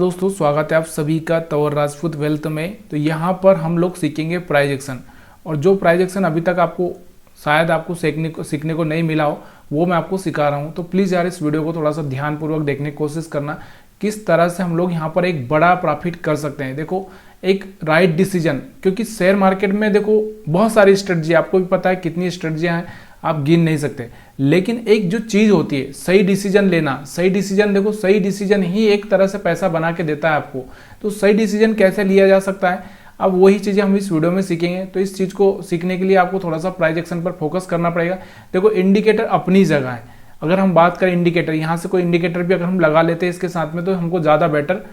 दोस्तों स्वागत है आप सभी का तंवर राजपूत वेल्थ में। तो यहाँ पर हम लोग सीखेंगे प्राइस एक्शन, और जो प्राइस एक्शन अभी तक आपको शायद आपको सीखने को नहीं मिला हो वो मैं आपको सिखा रहा हूँ। तो प्लीज़ यार इस वीडियो को थोड़ा सा ध्यानपूर्वक देखने की कोशिश करना, किस तरह से हम लोग यहाँ पर एक बड़ा प्रॉफिट कर सकते हैं। देखो एक राइट डिसीजन, क्योंकि शेयर मार्केट में देखो बहुत सारी स्ट्रेटजी, आपको भी पता है कितनी स्ट्रेटजियाँ हैं, आप गिन नहीं सकते। लेकिन एक जो चीज़ होती है सही डिसीजन लेना, सही डिसीजन, देखो सही डिसीजन ही एक तरह से पैसा बना के देता है आपको। तो सही डिसीजन कैसे लिया जा सकता है, अब वही चीज़ें हम इस वीडियो में सीखेंगे। तो इस चीज़ को सीखने के लिए आपको थोड़ा सा प्राइस एक्शन पर फोकस करना पड़ेगा। देखो इंडिकेटर अपनी जगह है, अगर हम बात करें इंडिकेटर, यहाँ से कोई इंडिकेटर भी अगर हम लगा लेते हैं इसके साथ में तो हमको ज़्यादा बेटर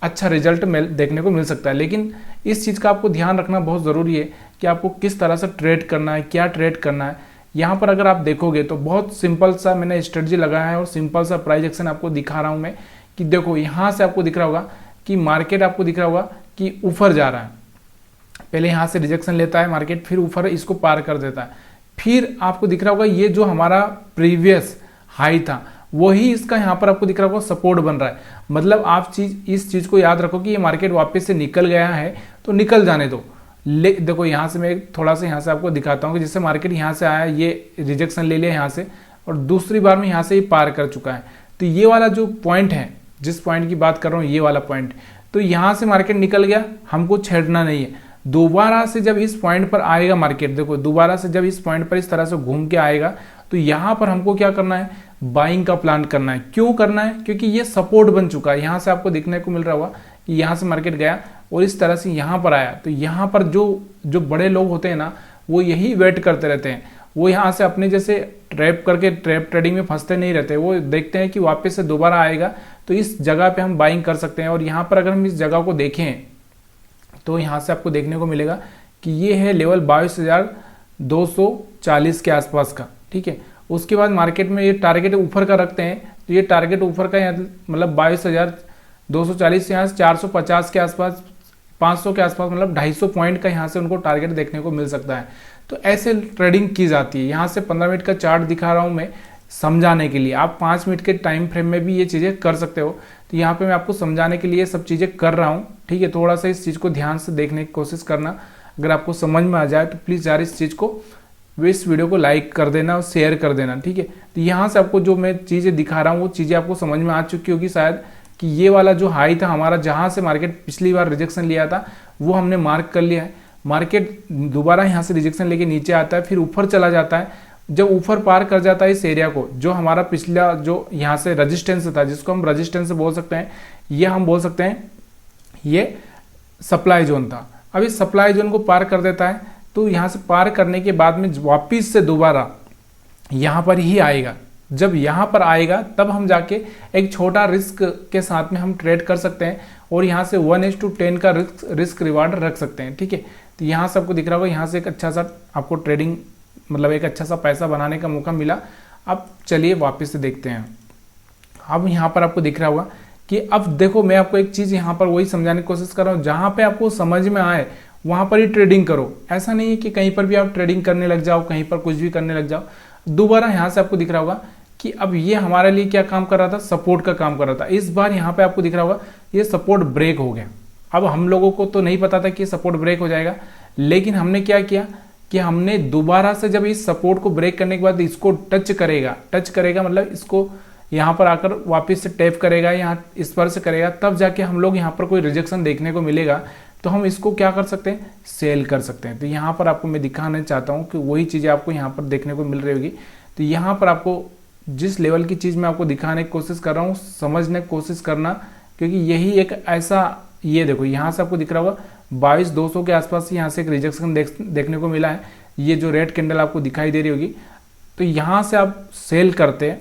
अच्छा रिजल्ट देखने को मिल सकता है। लेकिन इस चीज़ का आपको ध्यान रखना बहुत ज़रूरी है कि आपको किस तरह से ट्रेड करना है, क्या ट्रेड करना है। यहाँ पर अगर आप देखोगे तो बहुत सिंपल सा मैंने स्ट्रेटजी लगाया है और सिंपल सा प्राइस एक्शन आपको दिखा रहा हूँ मैं, कि देखो यहाँ से आपको दिख रहा होगा कि मार्केट, आपको दिख रहा होगा कि ऊपर जा रहा है। पहले यहाँ से रिजेक्शन लेता है मार्केट, फिर ऊपर इसको पार कर देता है, फिर आपको दिख रहा होगा ये जो हमारा प्रीवियस हाई था वही इसका यहाँ पर आपको दिख रहा होगा सपोर्ट बन रहा है। मतलब आप इस चीज़ को याद रखो कि ये मार्केट वापस से निकल गया है तो निकल जाने दो। देखो यहाँ से मैं थोड़ा सा यहाँ से आपको दिखाता हूँ कि जैसे मार्केट यहाँ से आया, ये रिजेक्शन ले लिया यहाँ से, और दूसरी बार में यहाँ से ही पार कर चुका है। तो ये वाला जो पॉइंट है, जिस पॉइंट की बात कर रहा हूँ ये वाला पॉइंट, तो यहाँ से मार्केट निकल गया, हमको छेड़ना नहीं है। दोबारा से जब इस पॉइंट पर आएगा मार्केट, देखो दोबारा से जब इस पॉइंट पर इस तरह से घूम के आएगा तो यहाँ पर हमको क्या करना है, बाइंग का प्लान करना है। क्यों करना है, क्योंकि ये सपोर्ट बन चुका है। यहाँ से आपको देखने को मिल रहा होगा कि यहाँ से मार्केट गया और इस तरह से यहाँ पर आया। तो यहाँ पर जो बड़े लोग होते हैं ना, वो यही वेट करते रहते हैं। वो यहाँ से अपने जैसे ट्रैप करके ट्रैप ट्रेडिंग में फंसते नहीं रहते, वो देखते हैं कि वापस से दोबारा आएगा तो इस जगह पे हम बाइंग कर सकते हैं। और यहाँ पर अगर हम इस जगह को देखें तो यहाँ से आपको देखने को मिलेगा कि ये है लेवल 22,240 के आसपास का, ठीक है। उसके बाद मार्केट में ये टारगेट ऊपर का रखते हैं, तो ये टारगेट ऊपर का मतलब 22,240 से यहाँ से 450 के आसपास, 500 के आसपास, मतलब 250 पॉइंट का यहाँ से उनको टारगेट देखने को मिल सकता है। तो ऐसे ट्रेडिंग की जाती है। यहाँ से 15 मिनट का चार्ट दिखा रहा हूँ मैं समझाने के लिए, आप 5 मिनट के टाइम फ्रेम में भी ये चीज़ें कर सकते हो। तो यहाँ पे मैं आपको समझाने के लिए सब चीज़ें कर रहा हूँ, ठीक है। थोड़ा सा इस चीज़ को ध्यान से देखने की कोशिश करना, अगर आपको समझ में आ जाए तो प्लीज़ यार इस चीज़ को, इस वीडियो को लाइक कर देना और शेयर कर देना, ठीक है। तो यहाँ से आपको जो मैं चीज़ें दिखा रहा हूँ वो चीज़ें आपको समझ में आ चुकी होगी शायद, कि ये वाला जो हाई था हमारा, जहाँ से मार्केट पिछली बार रिजेक्शन लिया था वो हमने मार्क कर लिया है। मार्केट दोबारा यहाँ से रिजेक्शन लेके नीचे आता है, फिर ऊपर चला जाता है। जब ऊपर पार कर जाता है इस एरिया को, जो हमारा पिछला जो यहाँ से रजिस्टेंस था, जिसको हम रजिस्टेंस बोल सकते हैं, ये हम बोल सकते हैं ये सप्लाई जोन था। अब इस सप्लाई जोन को पार कर देता है, तो यहाँ से पार करने के बाद में वापिस से दोबारा यहाँ पर ही आएगा। जब यहाँ पर आएगा तब हम जाके एक छोटा रिस्क के साथ में हम ट्रेड कर सकते हैं, और यहाँ से 1:10 का रिस्क रिवार्ड रख सकते हैं, ठीक है। तो यहाँ से आपको दिख रहा होगा, यहाँ से एक अच्छा सा आपको ट्रेडिंग, मतलब एक अच्छा सा पैसा बनाने का मौका मिला। अब चलिए वापस से देखते हैं। अब यहाँ पर आपको दिख रहा होगा कि अब देखो मैं आपको एक चीज़ यहाँ पर वही समझाने की कोशिश कर रहा हूँ, जहाँ पे आपको समझ में आए वहाँ पर ही ट्रेडिंग करो। ऐसा नहीं है कि कहीं पर भी आप ट्रेडिंग करने लग जाओ, कहीं पर कुछ भी करने लग जाओ। दोबारा यहाँ से आपको दिख रहा होगा कि अब ये हमारे लिए क्या काम कर रहा था, सपोर्ट का काम कर रहा था। इस बार यहाँ पे आपको दिख रहा होगा ये सपोर्ट ब्रेक हो गया। अब हम लोगों को तो नहीं पता था कि सपोर्ट ब्रेक हो जाएगा, लेकिन हमने क्या किया कि हमने दोबारा से जब इस सपोर्ट को ब्रेक करने के बाद इसको टच करेगा मतलब इसको यहाँ पर आकर वापस से टैप करेगा, यहाँ स्पर्श करेगा, तब जाके हम लोग यहाँ पर कोई रिजेक्शन देखने को मिलेगा, तो हम इसको क्या कर सकते हैं, सेल कर सकते हैं। तो यहाँ पर आपको मैं दिखाना चाहता हूँ कि वही चीज़ें आपको यहाँ पर देखने को मिल रही होगी। तो यहाँ पर आपको जिस लेवल की चीज़ मैं आपको दिखाने की कोशिश कर रहा हूँ, समझने की कोशिश करना, क्योंकि यही एक ऐसा, ये देखो यहाँ से आपको दिख रहा होगा 22,200 के आसपास यहाँ से एक रिजेक्शन देखने को मिला है। ये जो रेड कैंडल आपको दिखाई दे रही होगी, तो यहाँ से आप सेल करते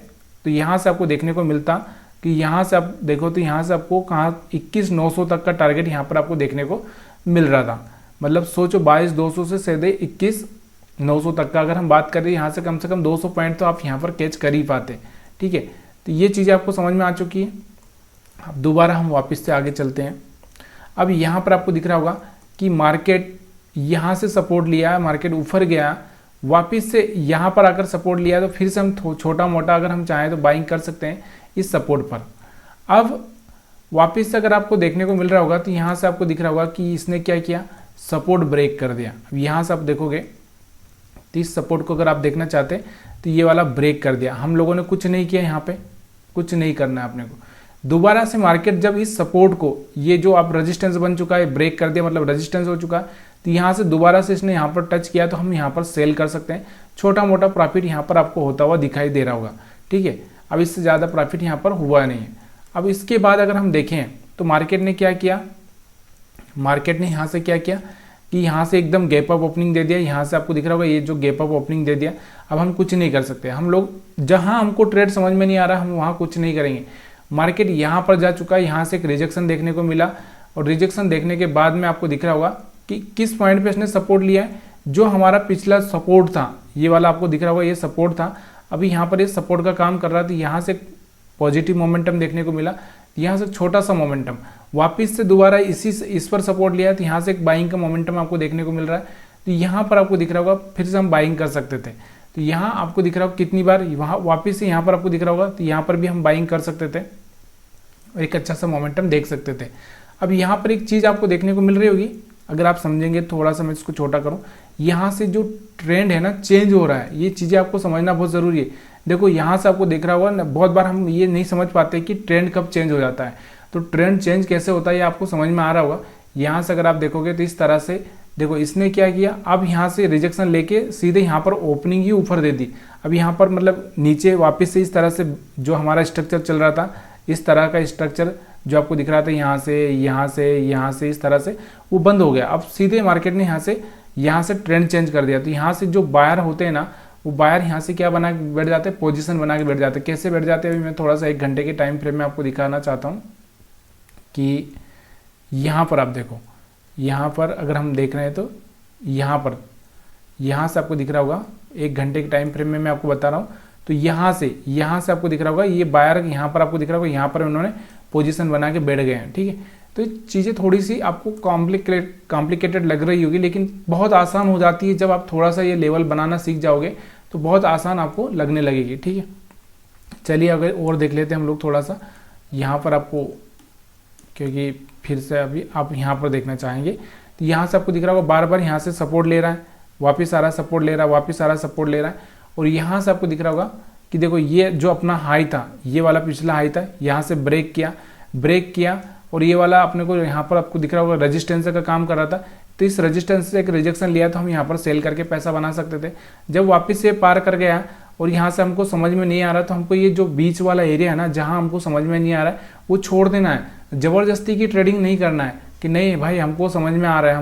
तो यहाँ से आपको देखने को मिलता कि यहाँ से आप देखो तो यहाँ से आपको कहाँ 21,900 तक का टारगेट यहाँ पर आपको देखने को मिल रहा था। मतलब सोचो 22,200 से सीधे 21,900 तक का अगर हम बात करें, यहाँ से कम 200 पॉइंट तो आप यहाँ पर कैच कर ही पाते, ठीक है। तो ये चीज़ें आपको समझ में आ चुकी है। अब दोबारा हम वापस से आगे चलते हैं। अब यहाँ पर आपको दिख रहा होगा कि मार्केट यहाँ से सपोर्ट लिया, मार्केट ऊपर गया, वापस से यहाँ पर आकर सपोर्ट लिया, तो फिर से हम छोटा मोटा अगर हम चाहें तो बाइंग कर सकते हैं इस सपोर्ट पर। अब वापस से अगर आपको देखने को मिल रहा होगा तो यहाँ से आपको दिख रहा होगा कि इसने क्या किया, सपोर्ट ब्रेक कर दिया। अब यहाँ से आप देखोगे तो इस सपोर्ट को अगर आप देखना चाहते हैं तो ये वाला ब्रेक कर दिया। हम लोगों ने कुछ नहीं किया, यहाँ पे कुछ नहीं करना है अपने को। दोबारा से मार्केट जब इस सपोर्ट को, ये जो आप रेजिस्टेंस बन चुका है, ब्रेक कर दिया मतलब रेजिस्टेंस हो चुका है, तो यहाँ से दोबारा से इसने यहाँ पर टच किया तो हम यहाँ पर सेल कर सकते हैं। छोटा मोटा प्रॉफिट यहाँ पर आपको होता हुआ दिखाई दे रहा होगा, ठीक है। अब इससे ज़्यादा प्रॉफिट यहाँ पर हुआ नहीं है। अब इसके बाद अगर हम देखें तो मार्केट ने क्या किया, मार्केट ने यहाँ से क्या किया कि यहाँ से एकदम गैप अप ओपनिंग दे दिया। यहाँ से आपको दिख रहा होगा ये जो गैप अप ओपनिंग दे दिया। अब हम कुछ नहीं कर सकते, हम लोग जहाँ हमको ट्रेड समझ में नहीं आ रहा हम वहाँ कुछ नहीं करेंगे। मार्केट यहाँ पर जा चुका है, यहाँ से एक रिजेक्शन देखने को मिला और रिजेक्शन देखने के बाद में आपको दिख रहा होगा कि किस पॉइंट पे इसने सपोर्ट लिया है। जो हमारा पिछला सपोर्ट था, ये वाला आपको दिख रहा होगा, ये सपोर्ट था। अभी यहाँ पर ये सपोर्ट का काम कर रहा था, यहाँ से पॉजिटिव मोमेंटम देखने को मिला, यहाँ से छोटा सा मोमेंटम, वापस से दोबारा इस पर सपोर्ट लिया तो यहाँ से एक बाइंग का मोमेंटम आपको देखने को मिल रहा है। तो यहाँ पर आपको दिख रहा होगा फिर से हम बाइंग कर सकते थे। तो यहाँ आपको दिख रहा होगा कितनी बार, वहाँ वापस से यहाँ पर आपको दिख रहा होगा तो यहाँ पर भी हम बाइंग कर सकते थे और एक अच्छा सा मोमेंटम देख सकते थे। अब यहाँ पर एक चीज़ आपको देखने को मिल रही होगी, अगर आप समझेंगे थोड़ा सा, मैं इसको छोटा करूँ, यहाँ से जो ट्रेंड है ना चेंज हो रहा है, ये चीज़ें आपको समझना बहुत ज़रूरी है। देखो यहाँ से आपको दिख रहा होगा ना, बहुत बार हम ये नहीं समझ पाते कि ट्रेंड कब चेंज हो जाता है। तो ट्रेंड चेंज कैसे होता है ये आपको समझ में आ रहा होगा। यहाँ से अगर आप देखोगे तो इस तरह से देखो इसने क्या किया, अब यहाँ से रिजेक्शन लेके सीधे यहाँ पर ओपनिंग ही ऊपर दे दी। अब यहाँ पर मतलब नीचे वापस से इस तरह से जो हमारा स्ट्रक्चर चल रहा था, इस तरह का स्ट्रक्चर जो आपको दिख रहा था यहाँ से यहाँ से यहाँ से इस तरह से, वो बंद हो गया। अब सीधे मार्केट ने यहाँ से ट्रेंड चेंज कर दिया। तो यहाँ से जो बायर होते हैं ना, वो बायर यहाँ से क्या बना के बैठ जाते हैं, पोजीशन बना के बैठ जाते हैं। कैसे बैठ जाते हैं अभी मैं थोड़ा सा 1 घंटे के टाइम फ्रेम में आपको दिखाना चाहता हूँ कि यहाँ पर आप देखो, यहाँ पर अगर हम देख रहे हैं तो यहाँ से आपको दिख रहा होगा 1 घंटे के टाइम फ्रेम में मैं आपको बता रहा हूँ। तो यहाँ से आपको दिख रहा होगा ये बायर, यहाँ पर आपको दिख रहा होगा यहाँ पर उन्होंने पोजीशन बना के बैठ गए हैं, ठीक है। तो चीज़ें थोड़ी सी आपको कॉम्प्लिकेटेड लग रही होगी, लेकिन बहुत आसान हो जाती है जब आप थोड़ा सा ये लेवल बनाना सीख जाओगे तो बहुत आसान आपको लगने लगेगी, ठीक है। चलिए अगर और देख लेते हैं हम लोग थोड़ा सा यहाँ पर आपको, क्योंकि फिर से अभी आप यहाँ पर देखना चाहेंगे तो यहाँ से आपको दिख रहा होगा बार बार यहाँ से सपोर्ट ले रहा है, वापस आ रहा है, सपोर्ट ले रहा है, वापस आ रहा है, सपोर्ट ले रहा है। और यहाँ से आपको दिख रहा होगा कि देखो ये जो अपना हाई था, ये वाला पिछला हाई था, यहाँ से ब्रेक किया और ये वाला अपने को यहाँ पर आपको दिख रहा होगा रेजिस्टेंस का काम कर रहा था। तो इस रेजिस्टेंस से एक रिजेक्शन लिया तो हम यहाँ पर सेल करके पैसा बना सकते थे। जब वापस से पार कर गया और यहाँ से हमको समझ में नहीं आ रहा, तो हमको ये जो बीच वाला एरिया है ना, जहाँ हमको समझ में नहीं आ रहा है वो छोड़ देना है। ज़बरदस्ती की ट्रेडिंग नहीं करना है कि नहीं भाई हमको समझ में आ रहा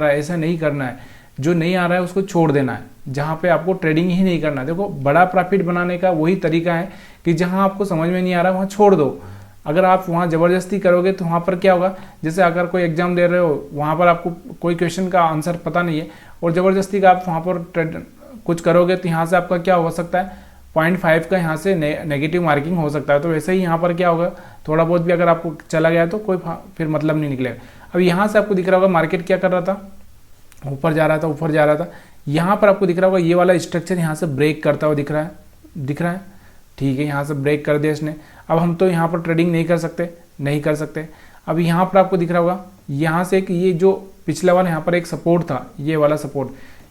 है, ऐसा नहीं करना है। जो नहीं आ रहा है उसको छोड़ देना है, जहाँ पे आपको ट्रेडिंग ही नहीं करना है। देखो बड़ा प्रॉफिट बनाने का वही तरीका है कि जहाँ आपको समझ में नहीं आ रहा वहाँ छोड़ दो। अगर आप वहाँ ज़बरदस्ती करोगे तो वहाँ पर क्या होगा, जैसे अगर कोई एग्जाम दे रहे हो, वहाँ पर आपको कोई क्वेश्चन का आंसर पता नहीं है और ज़बरदस्ती का आप वहाँ पर कुछ करोगे तो यहाँ से आपका क्या हो सकता है, 0.5 का यहाँ से नेगेटिव मार्किंग हो सकता है। तो वैसे ही यहाँ पर क्या होगा, थोड़ा बहुत भी अगर आपको चला गया तो कोई फिर मतलब नहीं निकलेगा। अब यहाँ से आपको दिख रहा होगा मार्केट क्या कर रहा था, ऊपर जा रहा था। यहाँ पर आपको दिख रहा होगा ये वाला स्ट्रक्चर यहाँ से ब्रेक करता हुआ दिख रहा है, ठीक है। यहाँ से ब्रेक कर दिया इसने। अब हम तो यहाँ पर ट्रेडिंग नहीं कर सकते। अब यहाँ पर आपको दिख रहा होगा यहाँ से एक ये जो पिछला वाला यहाँ पर एक सपोर्ट था, ये वाला सपोर्ट,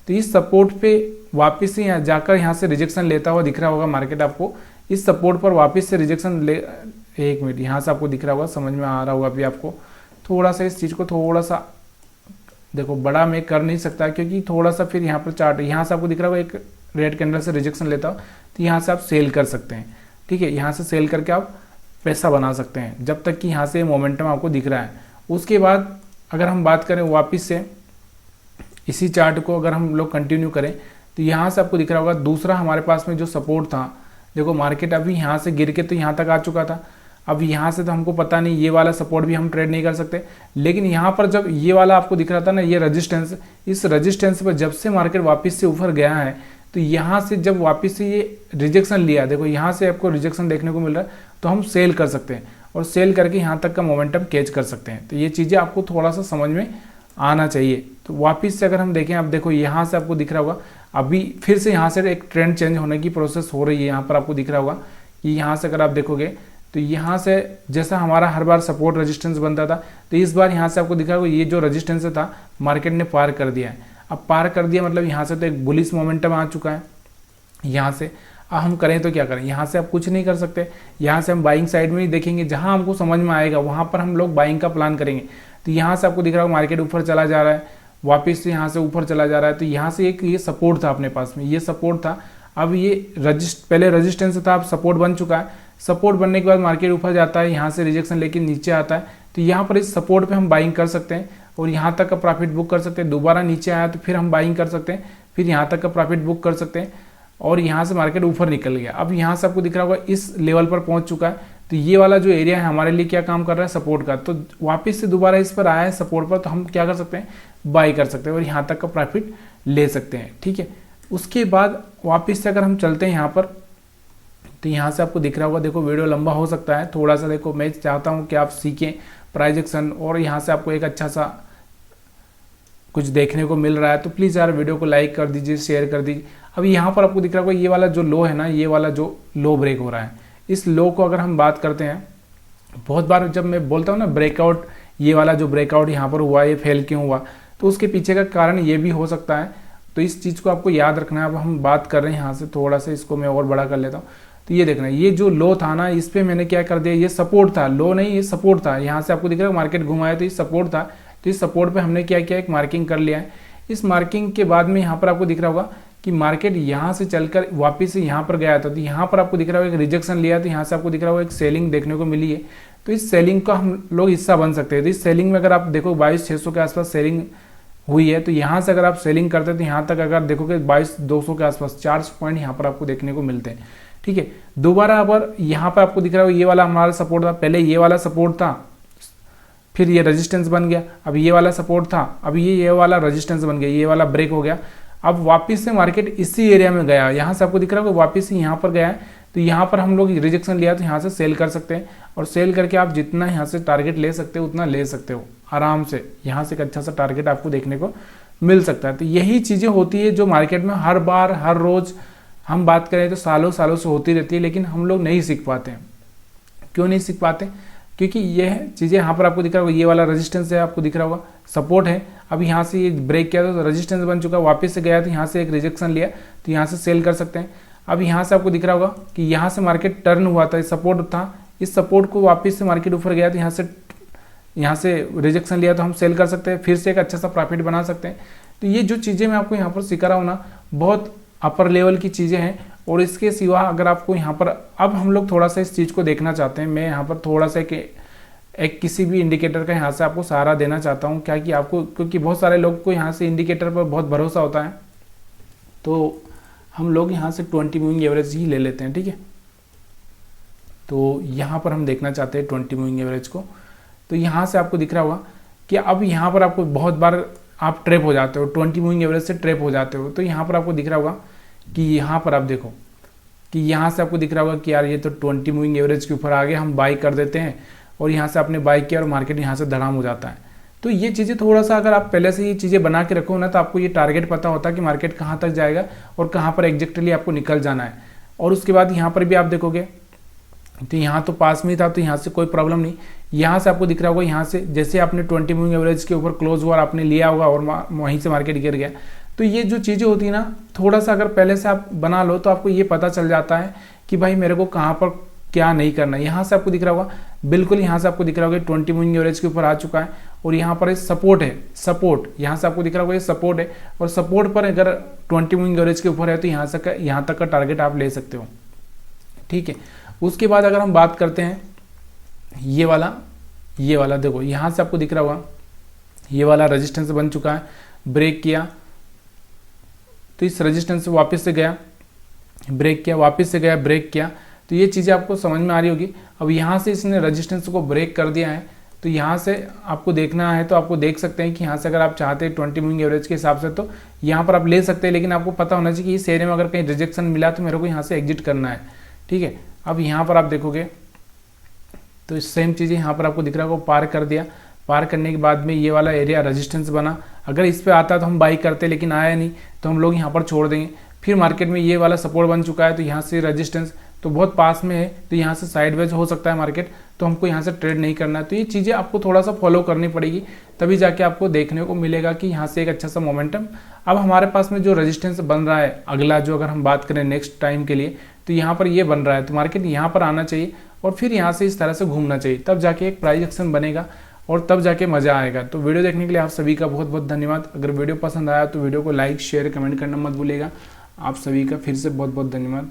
तो इस सपोर्ट पे वापस से यहाँ जाकर यहाँ से रिजेक्शन लेता हुआ दिख रहा होगा मार्केट आपको। इस सपोर्ट पर वापस से रिजेक्शन ले, 1 मिनट, यहाँ से आपको दिख रहा होगा, समझ में आ रहा होगा अभी आपको। थोड़ा सा इस चीज़ को थोड़ा सा देखो, बड़ा मैं कर नहीं सकता क्योंकि थोड़ा सा फिर यहाँ पर चार्ट, यहाँ से आपको दिख रहा होगा एक रेड कैंडल से रिजेक्शन लेता हो तो यहाँ से आप सेल कर सकते हैं, ठीक है। यहाँ से सेल करके आप पैसा बना सकते हैं जब तक कि यहाँ से मोमेंटम आपको दिख रहा है। उसके बाद अगर हम बात करें वापस से इसी चार्ट को अगर हम लोग कंटिन्यू करें तो यहाँ से आपको दिख रहा होगा दूसरा हमारे पास में जो सपोर्ट था। देखो मार्केट अभी यहाँ से गिर के तो यहाँ तक आ चुका था। अब यहाँ से तो हमको पता नहीं, ये वाला सपोर्ट भी हम ट्रेड नहीं कर सकते, लेकिन यहाँ पर जब ये वाला आपको दिख रहा था ना, ये रेजिस्टेंस, इस रेजिस्टेंस पर जब से मार्केट वापस से ऊपर गया है तो यहाँ से जब वापस से ये रिजेक्शन लिया, देखो यहाँ से आपको रिजेक्शन देखने को मिल रहा है, तो हम सेल कर सकते हैं और सेल करके यहाँ तक का मोमेंटम कैच कर सकते हैं। तो ये चीज़ें आपको थोड़ा सा समझ में आना चाहिए। तो वापस से अगर हम देखें, अब देखो यहाँ से आपको दिख रहा होगा अभी फिर से यहाँ से एक ट्रेंड चेंज होने की प्रोसेस हो रही है। यहाँ पर आपको दिख रहा होगा कि यहाँ से अगर आप देखोगे तो यहाँ से जैसा हमारा हर बार सपोर्ट रेजिस्टेंस बनता था, तो इस बार यहाँ से आपको दिखा ये जो रेजिस्टेंस था मार्केट ने पार कर दिया है। अब पार कर दिया मतलब यहाँ से तो एक बुलिश मोमेंटम आ चुका है। यहाँ से अब हम करें तो क्या करें, यहाँ से आप कुछ नहीं कर सकते, यहाँ से हम बाइंग साइड में ही देखेंगे, जहाँ हमको समझ में आएगा वहाँ पर हम लोग बाइंग का प्लान करेंगे। तो यहाँ से आपको दिख रहा है मार्केट ऊपर चला जा रहा है, वापस से यहाँ से ऊपर चला जा रहा है, तो यहाँ से एक ये सपोर्ट था अपने पास में, ये सपोर्ट था। अब ये पहले रेजिस्टेंस था, अब सपोर्ट बन चुका है। सपोर्ट बनने के बाद मार्केट ऊपर जाता है, यहाँ से रिजेक्शन लेके नीचे आता है, तो यहाँ पर इस सपोर्ट पे हम बाइंग कर सकते हैं और यहाँ तक का प्रॉफिट बुक कर सकते हैं। दोबारा नीचे आया तो फिर हम बाइंग कर सकते हैं, फिर यहाँ तक का प्रॉफिट बुक कर सकते हैं और यहाँ से मार्केट ऊपर निकल गया। अब यहाँ से आपको दिख रहा होगा इस लेवल पर पहुँच चुका है, तो ये वाला जो एरिया है हमारे लिए क्या काम कर रहा है, सपोर्ट का। तो वापस से दोबारा इस पर आया है सपोर्ट पर, तो हम क्या कर सकते हैं, बाई कर सकते हैं और यहाँ तक का प्रॉफिट ले सकते हैं। ठीक है, उसके बाद वापस से अगर हम चलते हैं यहाँ पर, तो यहाँ से आपको दिख रहा होगा, देखो वीडियो लंबा हो सकता है थोड़ा सा, देखो मैं चाहता हूँ कि आप सीखें प्राइस एक्शन और यहाँ से आपको एक अच्छा सा कुछ देखने को मिल रहा है, तो प्लीज़ यार वीडियो को लाइक कर दीजिए, शेयर कर दीजिए। अब यहाँ पर आपको दिख रहा होगा ये वाला जो लो है ना, ये वाला जो लो ब्रेक हो रहा है, इस लो को अगर हम बात करते हैं, बहुत बार जब मैं बोलता हूँ ना ब्रेकआउट, ये वाला जो ब्रेकआउट यहाँ पर हुआ, ये फेल क्यों हुआ, तो उसके पीछे का कारण ये भी हो सकता है। तो इस चीज़ को आपको याद रखना है। अब हम बात कर रहे हैं यहाँ से, थोड़ा सा इसको मैं और बड़ा कर लेता हूँ। तो ये देखना, ये जो लो था ना, इस पर मैंने क्या कर दिया, ये सपोर्ट था, लो नहीं ये सपोर्ट था। यहाँ से आपको दिख रहा है मार्केट घुमाया तो ये सपोर्ट था, तो इस सपोर्ट पे हमने क्या किया, एक मार्किंग कर लिया है। इस मार्किंग के बाद में यहाँ पर आपको दिख रहा होगा कि मार्केट यहाँ से चलकर वापस से यहाँ पर गया था, तो यहाँ पर आपको दिख रहा होगा एक रिजेक्शन लिया, तो यहाँ से आपको दिख रहा होगा एक सेलिंग देखने को मिली है। तो इस सेलिंग का हम लोग हिस्सा बन सकते हैं। तो इस सेलिंग में अगर आप देखो 22,600 के आसपास सेलिंग हुई है, तो यहाँ से अगर आप सेलिंग करते हैं तो यहाँ तक अगर देखोगे 22,200 के आसपास 4 पॉइंट यहाँ पर आपको देखने को मिलते हैं। ठीक है, दोबारा अगर यहाँ पर आपको दिख रहा है ये वाला हमारा सपोर्ट था, पहले ये वाला सपोर्ट था, फिर ये रेजिस्टेंस बन गया, अब ये वाला सपोर्ट था, अब ये वाला रेजिस्टेंस बन गया, ये वाला ब्रेक हो गया। अब वापस से मार्केट इसी एरिया में गया, यहाँ से आपको दिख रहा है वापस से यहाँ पर गया है, तो यहाँ पर हम लोग रिजेक्शन लिया तो यहाँ से सेल कर सकते हैं और सेल करके आप जितना यहाँ से टारगेट ले सकते हो उतना ले सकते हो आराम से। यहाँ से एक अच्छा सा टारगेट आपको देखने को मिल सकता है। तो यही चीज़ें होती है जो मार्केट में हर बार हर रोज़ हम बात करें तो सालों सालों से होती रहती है, लेकिन हम लोग नहीं सीख पाते हैं। क्यों नहीं सीख पाते, क्योंकि यह चीज़ें यहाँ पर आपको दिख रहा होगा, ये वाला रेजिस्टेंस है, आपको दिख रहा होगा सपोर्ट है। अब यहाँ से ये ब्रेक किया तो रेजिस्टेंस बन चुका, वापस से गया तो यहाँ से एक रिजेक्शन लिया, तो यहाँ से सेल कर सकते हैं। अब यहाँ से आपको दिख रहा होगा कि यहाँ से मार्केट टर्न हुआ था, सपोर्ट था, इस सपोर्ट को वापस से मार्केट ऊपर गया तो यहाँ से रिजेक्शन लिया तो हम सेल कर सकते हैं, फिर से एक अच्छा सा प्रॉफिट बना सकते हैं। तो ये जो चीज़ें मैं आपको यहाँ पर सिखा रहा हूँ ना, बहुत अपर लेवल की चीज़ें हैं। और इसके सिवा अगर आपको यहाँ पर, अब हम लोग थोड़ा सा इस चीज़ को देखना चाहते हैं, मैं यहाँ पर थोड़ा सा एक किसी भी इंडिकेटर का यहाँ से आपको सहारा देना चाहता हूँ, क्या कि आपको, क्योंकि बहुत सारे लोग को यहाँ से इंडिकेटर पर बहुत भरोसा होता है, तो हम लोग यहाँ से 20 मूविंग एवरेज ही ले लेते हैं। ठीक है, तो यहाँ पर हम देखना चाहते हैं 20 मूविंग एवरेज को। तो यहाँ से आपको दिख रहा होगा कि अब यहाँ पर आपको बहुत बार आप ट्रैप हो जाते हो, 20 मूविंग एवरेज से ट्रैप हो जाते हो। तो यहाँ पर आपको दिख रहा होगा कि यहाँ पर आप देखो कि यहाँ से आपको दिख रहा होगा कि यार ये तो 20 मूविंग एवरेज के ऊपर आ गए, हम बाई कर देते हैं और यहाँ से आपने बाई किया और मार्केट यहाँ से धड़ाम हो जाता है। तो ये चीज़ें थोड़ा सा अगर आप पहले से ये चीज़ें बना के रखो ना, तो आपको ये टारगेट पता होता है कि मार्केट कहाँ तक जाएगा और कहाँ पर एग्जैक्टली आपको निकल जाना है। और उसके बाद यहाँ पर भी आप देखोगे तो यहाँ तो पास में ही था, तो यहाँ से कोई प्रॉब्लम नहीं। यहाँ से आपको दिख रहा होगा, यहाँ से जैसे आपने 20 मूविंग एवरेज के ऊपर क्लोज हुआ, आपने लिया होगा और वहीं से मार्केट गिर गया। तो ये जो चीज़ें होती है ना, थोड़ा सा अगर पहले से आप बना लो तो आपको ये पता चल जाता है कि भाई मेरे को कहाँ पर क्या नहीं करना। यहाँ से आपको दिख रहा होगा, बिल्कुल यहाँ से आपको दिख रहा होगा 20 मूविंग एवरेज के ऊपर आ चुका है और यहाँ पर सपोर्ट है, सपोर्ट यहाँ से आपको दिख रहा होगा ये सपोर्ट है, और सपोर्ट पर अगर 20 मूविंग एवरेज के ऊपर है तो यहाँ तक का टारगेट आप ले सकते हो। ठीक है, उसके बाद अगर हम बात करते हैं ये वाला देखो, यहाँ से आपको दिख रहा होगा ये वाला रेजिस्टेंस बन चुका है, ब्रेक किया तो इस रेजिस्टेंस से वापस से गया, ब्रेक किया, वापस से गया, ब्रेक किया। तो ये चीज़ें आपको समझ में आ रही होगी। अब यहाँ से इसने रेजिस्टेंस को ब्रेक कर दिया है, तो यहाँ से आपको देखना है, तो आपको देख सकते हैं कि यहाँ से अगर आप चाहते हैं 20 मूविंग एवरेज के हिसाब से तो यहाँ पर आप ले सकते हैं, लेकिन आपको पता होना चाहिए कि इस एरिया में अगर कहीं रिजेक्शन मिला तो मेरे को यहाँ से एग्जिट करना है। ठीक है, अब यहाँ पर आप देखोगे तो सेम चीज़ें यहाँ पर आपको दिख रहा होगा, पार कर दिया, पार करने के बाद में ये वाला एरिया रेजिस्टेंस बना, अगर इस पे आता तो हम बाई करते, लेकिन आया नहीं तो हम लोग यहाँ पर छोड़ देंगे। फिर मार्केट में ये वाला सपोर्ट बन चुका है, तो यहाँ से रेजिस्टेंस, तो बहुत पास में है, तो यहाँ से साइडवेज हो सकता है मार्केट, तो हमको यहाँ से ट्रेड नहीं करना है। तो ये चीज़ें आपको थोड़ा सा फॉलो करनी पड़ेगी, तभी जाके आपको देखने को मिलेगा कि यहाँ से एक अच्छा सा मोमेंटम। अब हमारे पास में जो रेजिस्टेंस बन रहा है अगला, जो अगर हम बात करें नेक्स्ट टाइम के लिए, तो यहाँ पर ये बन रहा है, तो मार्केट यहाँ पर आना चाहिए और फिर यहाँ से इस तरह से घूमना चाहिए, तब जाके एक प्राइस एक्शन बनेगा और तब जाके मज़ा आएगा। तो वीडियो देखने के लिए आप सभी का बहुत बहुत धन्यवाद। अगर वीडियो पसंद आया तो वीडियो को लाइक शेयर कमेंट करना मत भूलिएगा। आप सभी का फिर से बहुत बहुत धन्यवाद।